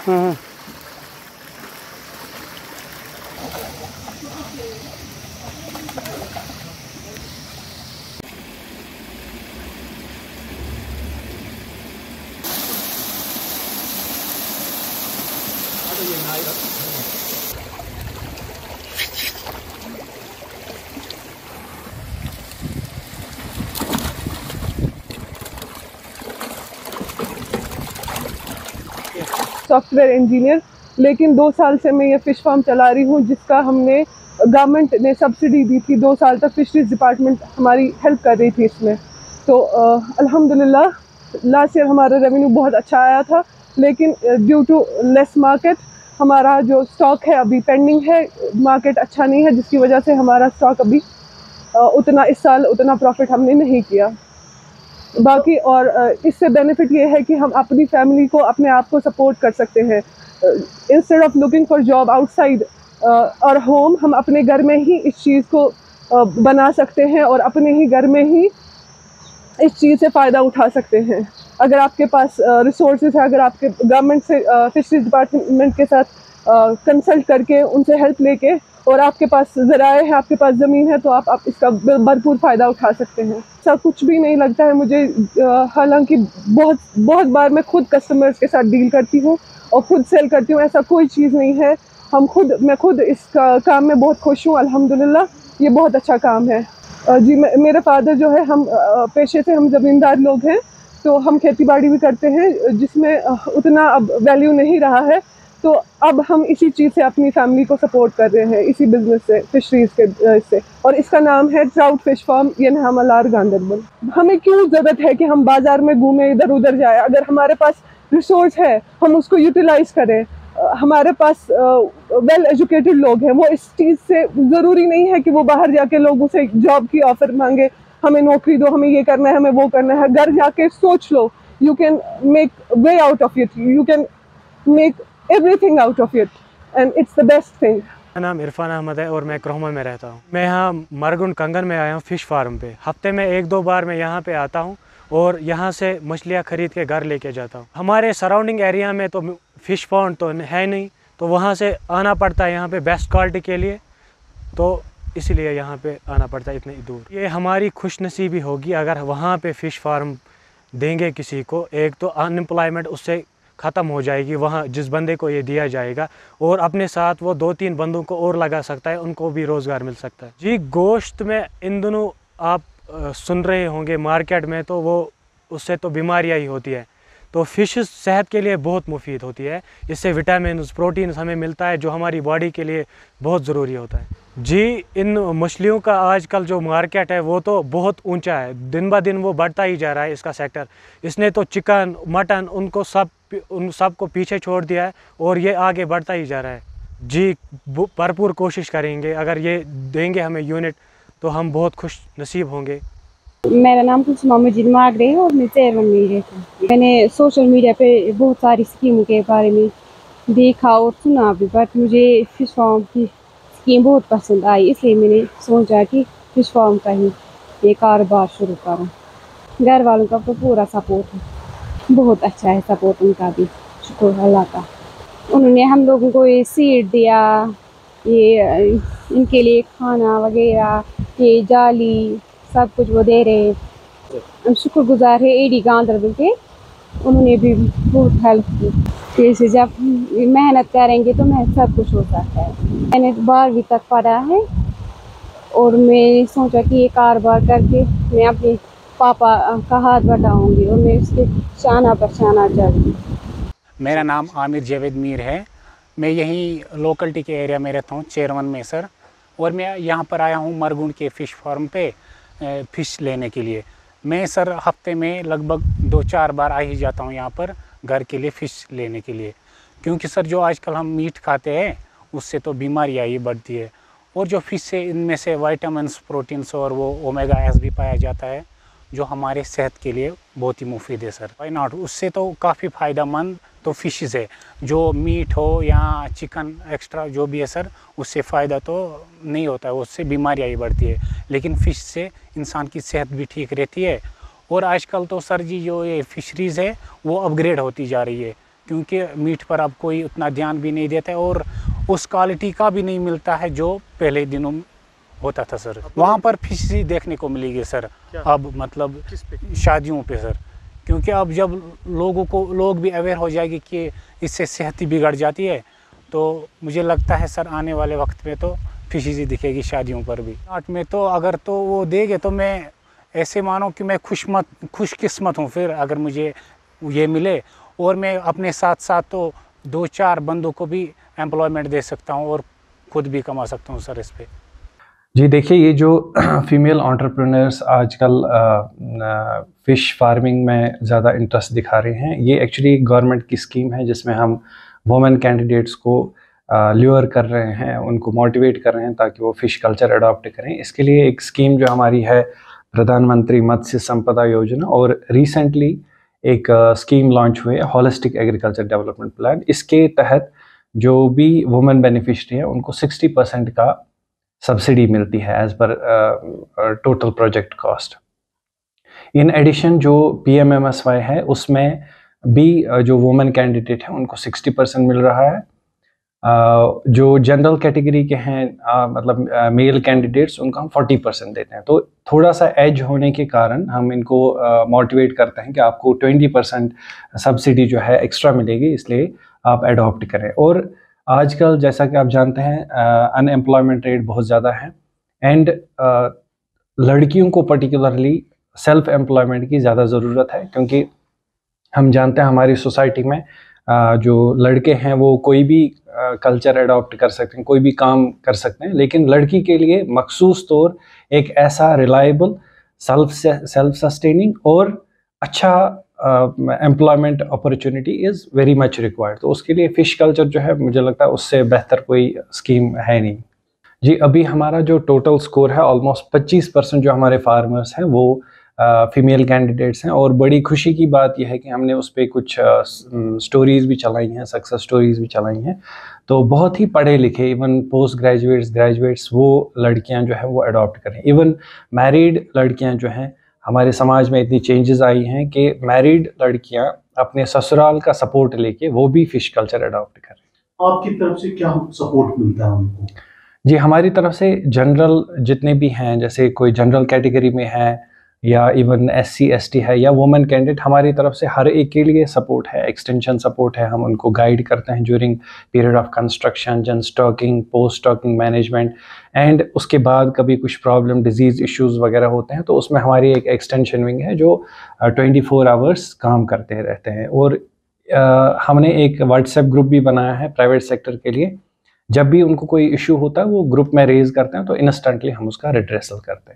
हाँ software engineer, लेकिन 2 साल से मैं ये फ़िश फार्म चला रही हूँ, जिसका हमने गवर्नमेंट ने सब्सिडी दी थी। 2 साल तक फिशरीज डिपार्टमेंट हमारी हेल्प कर रही थी इसमें। तो अल्हम्दुलिल्लाह लास्ट ईयर हमारा रेवेन्यू बहुत अच्छा आया था, लेकिन ड्यू टू लेस मार्केट हमारा जो स्टॉक है अभी पेंडिंग है। मार्केट अच्छा नहीं है, जिसकी वजह से हमारा स्टॉक अभी उतना इस साल उतना प्रॉफिट हमने नहीं किया। बाकी और इससे बेनिफिट ये है कि हम अपनी फैमिली को, अपने आप को सपोर्ट कर सकते हैं। Instead of looking for job outside और होम, हम अपने घर में ही इस चीज़ को बना सकते हैं और अपने ही घर में ही इस चीज़ से फ़ायदा उठा सकते हैं। अगर आपके पास रिसोर्सेज है, अगर आपके गवर्नमेंट से फिशरीज डिपार्टमेंट के साथ कंसल्ट करके उनसे हेल्प लेके और आपके पास ज़राए हैं, आपके पास ज़मीन है, तो आप इसका भरपूर फ़ायदा उठा सकते हैं। ऐसा कुछ भी नहीं लगता है मुझे, हालांकि बहुत बार मैं खुद कस्टमर्स के साथ डील करती हूँ और खुद सेल करती हूँ। ऐसा कोई चीज़ नहीं है। मैं खुद इस काम में बहुत खुश हूँ अल्हम्दुलिल्लाह। ये बहुत अच्छा काम है। जी, मेरे फादर जो है, हम पेशे से हम ज़मींदार लोग हैं, तो हम खेती बाड़ी भी करते हैं, जिसमें उतना अब वैल्यू नहीं रहा है। तो अब हम इसी चीज़ से अपनी फैमिली को सपोर्ट कर रहे हैं, इसी बिज़नेस से, फिशरीज़ के से। और इसका नाम है ट्राउट फिश फार्म यनहामलार गांदरबल। हमें क्यों ज़रूरत है कि हम बाज़ार में घूमें, इधर उधर जाए? अगर हमारे पास रिसोर्स है, हम उसको यूटिलाइज़ करें। हमारे पास वेल एजुकेटेड लोग हैं, वो इस चीज़ से ज़रूरी नहीं है कि वो बाहर जाके लोगों से जॉब की ऑफ़र मांगे, हमें नौकरी दो, हमें ये करना है, हमें वो करना है। घर जाके सोच लो, you can make way out of it, you can make everything out of it, and it's the best thing. मेरा नाम इरफान अहमद है और मैं क्रोमा में रहता हूँ। मैं यहाँ मरगुंड कंगन में आया हूँ फ़िश फार्म पे। हफ्ते में 1-2 बार मैं यहाँ पे आता हूँ और यहाँ से मछलियाँ ख़रीद के घर लेके जाता हूँ। हमारे सराउंडिंग एरिया में तो फ़िश पॉन्ड तो है नहीं, तो वहाँ से आना पड़ता है यहाँ पे बेस्ट क्वालिटी के लिए, तो इसीलिए यहाँ पे आना पड़ता है इतनी दूर। ये हमारी खुशनसीबी होगी अगर वहाँ पे फ़िश फार्म देंगे किसी को। एक तो अनएम्प्लॉयमेंट उससे ख़त्म हो जाएगी, वहाँ जिस बंदे को ये दिया जाएगा, और अपने साथ वो 2-3 बंदों को और लगा सकता है, उनको भी रोज़गार मिल सकता है। जी, गोश्त में इन दिनों आप सुन रहे होंगे मार्केट में, तो वो उससे तो बीमारियाँ ही होती है। तो फ़िश सेहत के लिए बहुत मुफीद होती है, इससे विटामिन प्रोटीन हमें मिलता है जो हमारी बॉडी के लिए बहुत ज़रूरी होता है। जी, इन मछलियों का आजकल जो मार्केट है वो तो बहुत ऊंचा है, दिन ब दिन वो बढ़ता ही जा रहा है इसका सेक्टर। इसने तो चिकन, मटन, उन सब को पीछे छोड़ दिया है और ये आगे बढ़ता ही जा रहा है। जी, भरपूर कोशिश करेंगे, अगर ये देंगे हमें यूनिट तो हम बहुत खुश नसीब होंगे। मेरा नाम कुसुमा मजीद मागरे है और मैं चेयरमैन में रहती हूँ। मैंने सोशल मीडिया पे बहुत सारी स्कीमों के बारे में देखा और सुना भी, बट मुझे फ़िश फार्म की स्कीम बहुत पसंद आई, इसलिए मैंने सोचा कि फ़िश फार्म का ही ये कारोबार शुरू करूँ। घर वालों का तो पूरा सपोर्ट है, बहुत अच्छा है सपोर्ट उनका भी, शुक्र अल्लाह का। उन्होंने हम लोगों को ये सीड दिया, ये इनके लिए खाना वगैरह, ये जाली, सब कुछ वो दे रहे हैं। हम शुक्रगुजार है एडी गांदरबल के, उन्होंने भी बहुत हेल्प की। जैसे जब मेहनत करेंगे तो सब कुछ हो सकता है। मैंने 12वीं तक पढ़ा है और मैं सोचा कि ये कारोबार करके मैं अपने पापा का हाथ बढ़ाऊँगी और मैं उसके शाना पर शाना चढ़ूँगी। मेरा नाम आमिर जावेद मीर है। मैं यहीं लोकलिटी के एरिया में रहता हूँ, चेयरवन में सर। और मैं यहाँ पर आया हूँ मरगुंड के फ़िश फार्म पे फ़िश लेने के लिए। मैं सर हफ्ते में लगभग 2-4 बार आ ही जाता हूँ यहाँ पर घर के लिए फ़िश लेने के लिए, क्योंकि सर जो आजकल हम मीट खाते हैं उससे तो बीमारियाँ ही बढ़ती है, और जो फ़िश से इनमें से विटामिन्स, प्रोटीन्स और वो ओमेगा एस भी पाया जाता है जो हमारे सेहत के लिए बहुत ही मुफीद है सर। वाई नॉट, उससे तो काफ़ी फ़ायदेमंद तो फिशेस है। जो मीट हो या चिकन एक्स्ट्रा जो भी है सर, उससे फ़ायदा तो नहीं होता है, उससे बीमारियाँ ही बढ़ती है। लेकिन फ़िश से इंसान की सेहत भी ठीक रहती है। और आजकल तो सर जी जो ये फिशरीज़ है वो अपग्रेड होती जा रही है, क्योंकि मीट पर अब कोई उतना ध्यान भी नहीं देता है और उस क्वालिटी का भी नहीं मिलता है जो पहले दिनों में होता था सर। वहाँ पर फिशरी देखने को मिलेगी सर अब, मतलब शादियों पे सर, क्योंकि अब जब लोग भी अवेयर हो जाएगी कि इससे सेहत ही बिगड़ जाती है, तो मुझे लगता है सर आने वाले वक्त में तो फिशेज ही दिखेगी शादियों पर भी। आर्ट में तो अगर तो वो देंगे तो मैं ऐसे मानो कि मैं खुशकिस्मत हूँ फिर, अगर मुझे ये मिले। और मैं अपने साथ साथ तो 2-4 बंदों को भी एम्प्लॉयमेंट दे सकता हूँ और खुद भी कमा सकता हूँ सर इस पे। जी देखिए, ये जो फीमेल एंटरप्रेन्योर्स आजकल फ़िश फार्मिंग में ज़्यादा इंटरेस्ट दिखा रहे हैं, ये एक्चुअली गवर्नमेंट की स्कीम है जिसमें हम वुमेन कैंडिडेट्स को ल्योर कर रहे हैं, उनको मोटिवेट कर रहे हैं ताकि वो फ़िश कल्चर अडॉप्ट करें। इसके लिए एक स्कीम जो हमारी है प्रधानमंत्री मत्स्य संपदा योजना, और रिसेंटली एक स्कीम लॉन्च हुई है होलिस्टिक एग्रीकल्चर डेवलपमेंट प्लान। इसके तहत जो भी वुमेन बेनिफिशरी है उनको 60% का सब्सिडी मिलती है as per total project cost. In addition जो PMMSY है उसमें भी जो वुमेन कैंडिडेट हैं उनको 60% मिल रहा है। जो जनरल कैटेगरी के हैं मतलब मेल कैंडिडेट्स, उनको हम 40% देते हैं। तो थोड़ा सा एज होने के कारण हम इनको मोटिवेट करते हैं कि आपको 20% सब्सिडी जो है एक्स्ट्रा मिलेगी, इसलिए आप अडॉप्ट करें। और आजकल जैसा कि आप जानते हैं अनएम्प्लॉयमेंट रेट बहुत ज़्यादा है, एंड लड़कियों को पर्टिकुलरली सेल्फ एम्प्लॉयमेंट की ज़्यादा ज़रूरत है, क्योंकि हम जानते हैं हमारी सोसाइटी में जो लड़के हैं वो कोई भी कल्चर अडॉप्ट कर सकते हैं, कोई भी काम कर सकते हैं, लेकिन लड़की के लिए मखसूस तौर एक ऐसा रिलायबल, सेल्फ सस्टेनिंग और अच्छा employment opportunity is very much required. तो उसके लिए फ़िश कल्चर जो है, मुझे लगता है उससे बेहतर कोई स्कीम है नहीं। जी, अभी हमारा जो टोटल स्कोर है ऑलमोस्ट 25% जो हमारे फार्मर्स हैं वो फीमेल कैंडिडेट्स हैं। और बड़ी खुशी की बात यह है कि हमने उस पर कुछ स्टोरीज़ भी चलाई हैं, सक्सेस स्टोरीज़ भी चलाई हैं। तो बहुत ही पढ़े लिखे, इवन पोस्ट ग्रेजुएट्स वो लड़कियां जो है वो अडॉप्ट करें। इवन मैरिड लड़कियां जो हैं, हमारे समाज में इतनी चेंजेस आई हैं कि मैरिड लड़कियां अपने ससुराल का सपोर्ट लेके वो भी फ़िश कल्चर अडॉप्ट करें। आपकी तरफ से क्या सपोर्ट मिलता है उनको? जी, हमारी तरफ से जनरल जितने भी हैं, जैसे कोई जनरल कैटेगरी में है या इवन SC ST है या वुमेन कैंडिडेट, हमारी तरफ से हर एक के लिए सपोर्ट है, एक्सटेंशन सपोर्ट है। हम उनको गाइड करते हैं ड्यूरिंग पीरियड ऑफ कंस्ट्रक्शन, जन stocking, post stocking management, and उसके बाद कभी कुछ प्रॉब्लम, डिजीज़ इश्यूज़ वगैरह होते हैं तो उसमें हमारी एक एक्सटेंशन विंग है जो 24 आवर्स काम करते रहते हैं। और हमने एक व्हाट्सएप ग्रुप भी बनाया है प्राइवेट सेक्टर के लिए। जब भी उनको कोई इशू होता है वो ग्रुप में रेज़ करते हैं तो इंस्टेंटली हम उसका रिड्रेसल करते हैं।